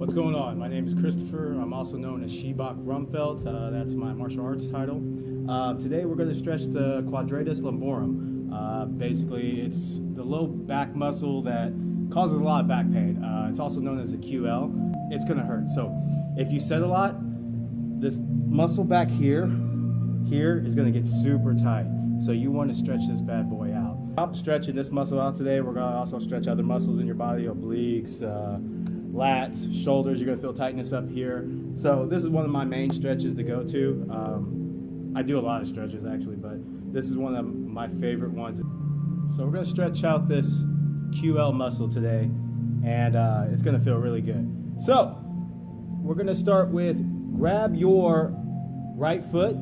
What's going on? My name is Christopher. I'm also known as Shibak Rumfeld. That's my martial arts title. Today we're going to stretch the quadratus lumborum. Basically, it's the low back muscle that causes a lot of back pain. It's also known as the QL. It's going to hurt. So if you sit a lot, this muscle back here is going to get super tight. So you want to stretch this bad boy out. I'm stretching this muscle out today. We're going to also stretch other muscles in your body, obliques, lats, shoulders. You're going to feel tightness up here. So this is one of my main stretches to go to. I do a lot of stretches actually, but this is one of my favorite ones. So we're going to stretch out this QL muscle today, and it's going to feel really good. So we're going to start with grab your right foot,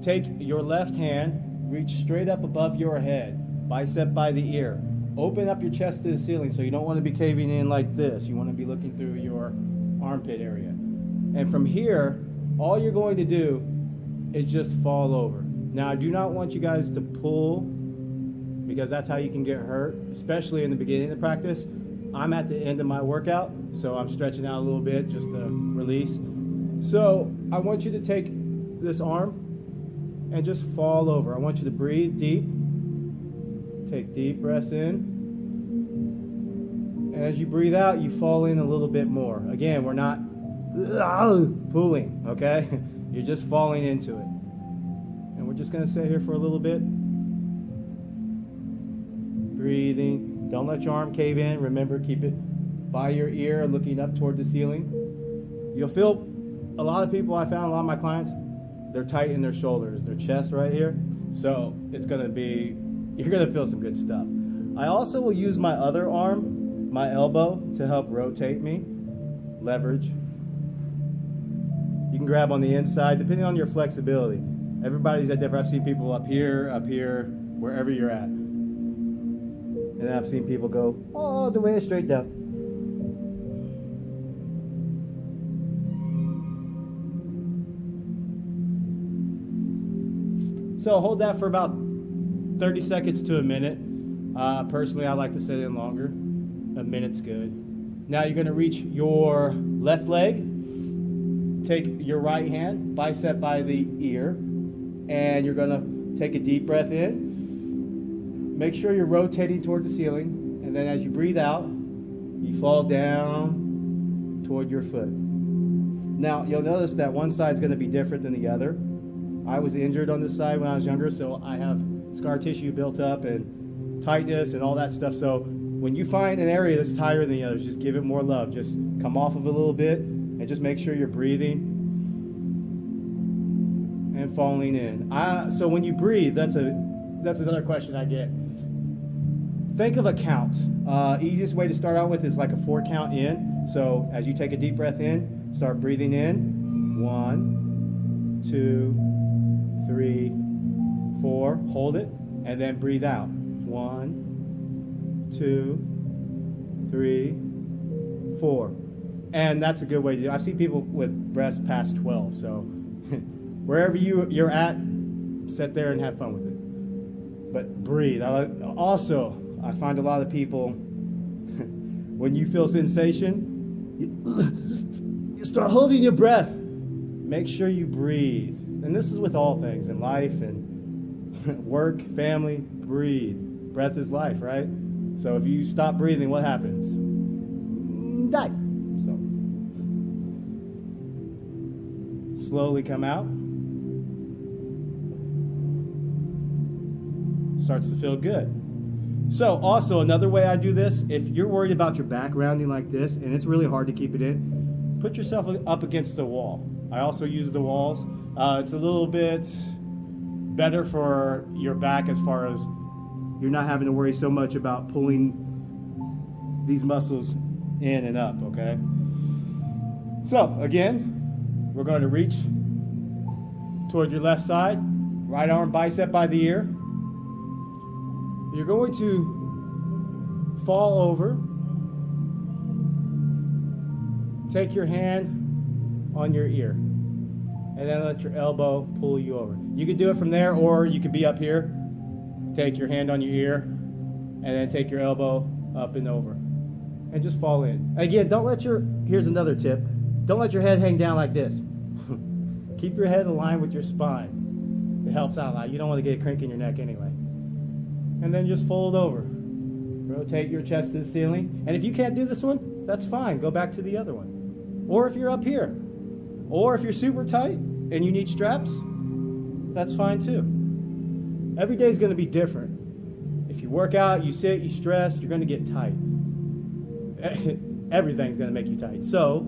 take your left hand, reach straight up above your head, bicep by the ear. Open up your chest to the ceiling, so you don't want to be caving in like this. You want to be looking through your armpit area. And from here, all you're going to do is just fall over. Now, I do not want you guys to pull, because that's how you can get hurt, especially in the beginning of the practice. I'm at the end of my workout, so I'm stretching out a little bit just to release. So I want you to take this arm and just fall over. I want you to breathe deep. Take deep breaths in. And as you breathe out, you fall in a little bit more. Again, we're not pulling, okay? You're just falling into it. And we're just going to sit here for a little bit. Breathing. Don't let your arm cave in. Remember, keep it by your ear, looking up toward the ceiling. You'll feel, a lot of people, I found a lot of my clients, they're tight in their shoulders, their chest right here. So it's going to be, you're going to feel some good stuff. I also will use my other arm, my elbow, to help rotate me. Leverage. You can grab on the inside, depending on your flexibility. Everybody's at different. I've seen people up here, wherever you're at. And then I've seen people go all the way straight down. So hold that for about 30 seconds to a minute. Personally, I like to sit in longer. A minute's good. Now you're going to reach your left leg. Take your right hand, bicep by the ear, and you're going to take a deep breath in. Make sure you're rotating toward the ceiling, and then as you breathe out, you fall down toward your foot. Now, you'll notice that one side's going to be different than the other. I was injured on this side when I was younger, so I have scar tissue built up and tightness and all that stuff. So when you find an area that's tighter than the others, just give it more love. Just come off of it a little bit and just make sure you're breathing and falling in. So when you breathe, that's another question I get. Think of a count. Easiest way to start out with is like a 4 count in. So as you take a deep breath in, start breathing in. 1, 2, 3, 4. Hold it, and then breathe out. 1, 2, 3, 4. And that's a good way to do it. I've seen people with breaths past 12. So wherever you're at, sit there and have fun with it. But breathe. Also, I find a lot of people, when you feel sensation, you start holding your breath. Make sure you breathe. And this is with all things in life and work, family. Breathe. Breath is life, right? So if you stop breathing, what happens? Die. So slowly come out. Starts to feel good. So also another way I do this, if you're worried about your back rounding like this and it's really hard to keep it in, put yourself up against the wall. I also use the walls. It's a little bit better for your back as far as you're not having to worry so much about pulling these muscles in and up, okay? So again, we're going to reach toward your left side, right arm bicep by the ear. You're going to fall over, take your hand on your ear, and then let your elbow pull you over. You can do it from there, or you could be up here, take your hand on your ear, and then take your elbow up and over. and just fall in. Again, here's another tip. Don't let your head hang down like this. Keep your head aligned with your spine. It helps out a lot. You don't want to get a crank in your neck anyway. And then just fold over. Rotate your chest to the ceiling. And if you can't do this one, that's fine. Go back to the other one. Or if you're up here. Or if you're super tight and you need straps, that's fine too. Every day is going to be different. If you work out, you sit, you stress, you're going to get tight. Everything's going to make you tight. So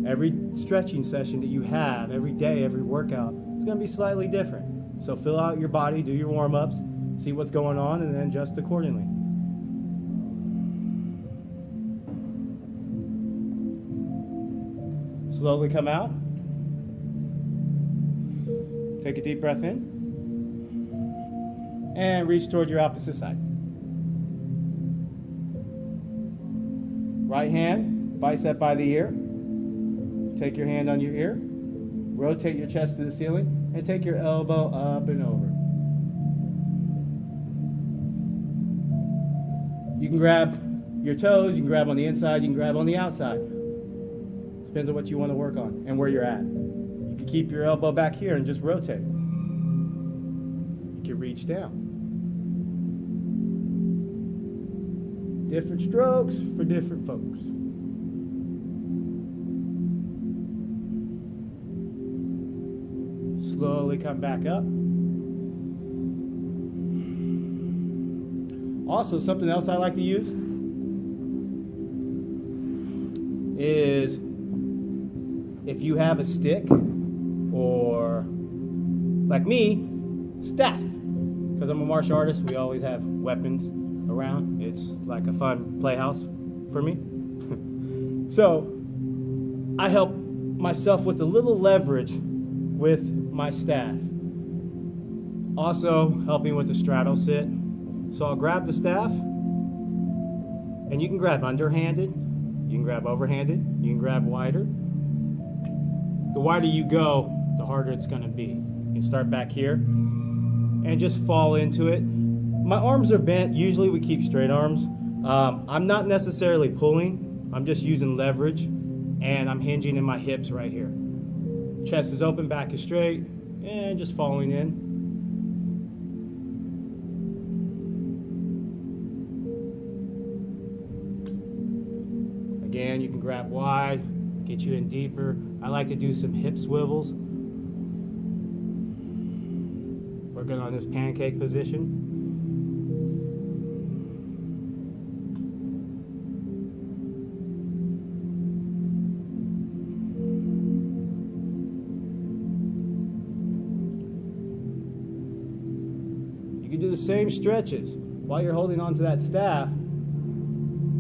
every stretching session that you have, every day, every workout, is going to be slightly different. So fill out your body, do your warm-ups, see what's going on, and then adjust accordingly. Slowly come out. Take a deep breath in. And reach toward your opposite side. Right hand, bicep by the ear. Take your hand on your ear. Rotate your chest to the ceiling. And take your elbow up and over. You can grab your toes. You can grab on the inside. You can grab on the outside. Depends on what you want to work on and where you're at. You can keep your elbow back here and just rotate. You can reach down. Different strokes for different folks. Slowly come back up. Also, something else I like to use is if you have a stick or, like me, staff. Because I'm a martial artist, we always have weapons around. It's like a fun playhouse for me. So I help myself with a little leverage with my staff. Also helping with the straddle sit. So I'll grab the staff, and you can grab underhanded, you can grab overhanded, you can grab wider. The wider you go, the harder it's going to be. You can start back here and just fall into it. My arms are bent. Usually we keep straight arms. I'm not necessarily pulling. I'm just using leverage, and I'm hinging in my hips right here. Chest is open, back is straight, and just falling in. Again, you can grab wide, get you in deeper. I like to do some hip swivels. Working on this pancake position. You can do the same stretches while you're holding onto that staff.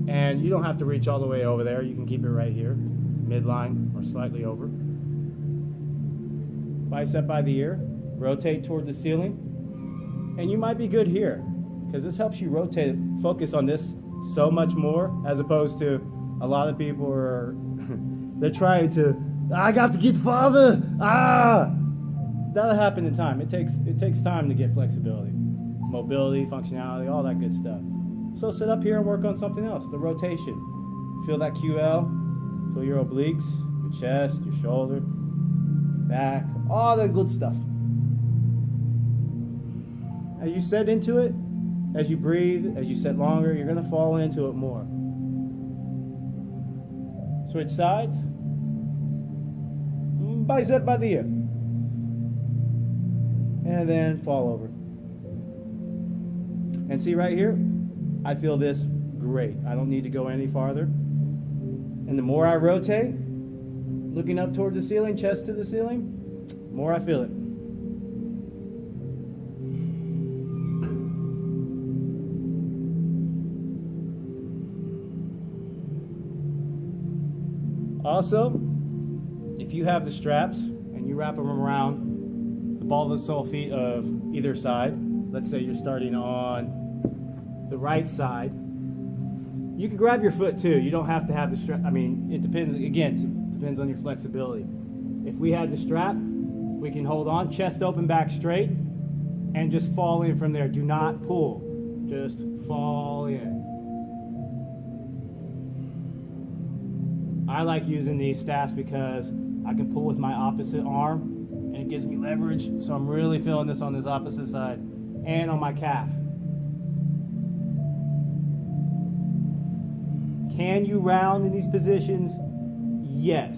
And you don't have to reach all the way over there. You can keep it right here, midline or slightly over. Bicep by the ear, rotate toward the ceiling. And you might be good here, because this helps you rotate, focus on this so much more, as opposed to a lot of people are, they're trying to, I got to get farther, That'll happen in time. It takes time to get flexibility, mobility, functionality, all that good stuff. So sit up here and work on something else, the rotation. Feel that QL, feel your obliques, your chest, your shoulder, back, all that good stuff. As you set into it, as you breathe, as you set longer, you're going to fall into it more. Switch sides. Bicep by the ear. And then fall over. And see right here, I feel this great. I don't need to go any farther. And the more I rotate, looking up toward the ceiling, chest to the ceiling, the more I feel it. Also, if you have the straps and you wrap them around the ball of the sole feet of either side, let's say you're starting on the right side, you can grab your foot too. You don't have to have the strap. I mean, it depends, again, it depends on your flexibility. If we had the strap, we can hold on, chest open, back straight, and just fall in from there. Do not pull, just fall in. I like using these staffs because I can pull with my opposite arm and it gives me leverage. So I'm really feeling this on this opposite side and on my calf. Can you round in these positions? Yes.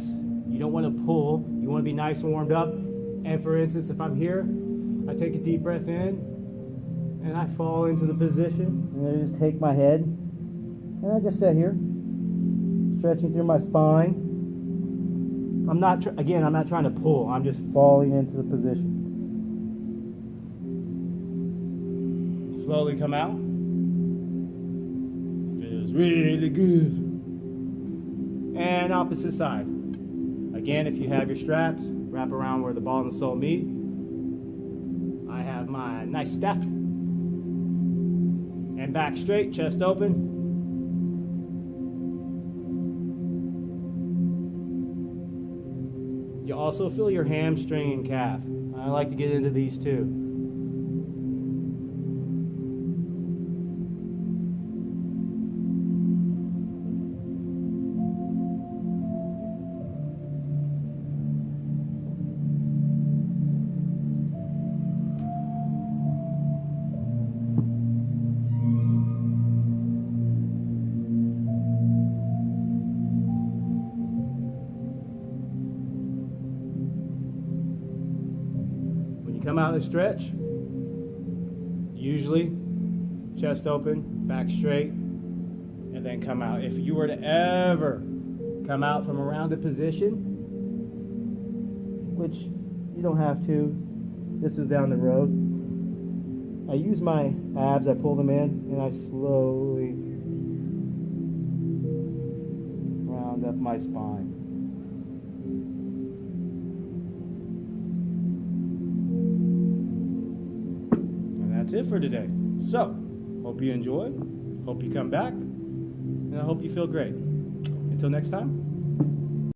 You don't want to pull. You want to be nice and warmed up. And for instance, if I'm here, I take a deep breath in and I fall into the position. And I just take my head and I just sit here, stretching through my spine. I'm not trying to pull. I'm just falling into the position. Slowly come out. Feels really good. And opposite side. Again, if you have your straps, wrap around where the ball and the sole meet. I have my nice staff. And back straight, chest open. You also feel your hamstring and calf. I like to get into these too. Come out and stretch, usually chest open, back straight, and then come out. If you were to ever come out from a rounded position, which you don't have to, this is down the road, I use my abs, I pull them in, and I slowly round up my spine. That's it for today. So, hope you enjoyed, hope you come back, and I hope you feel great. Until next time.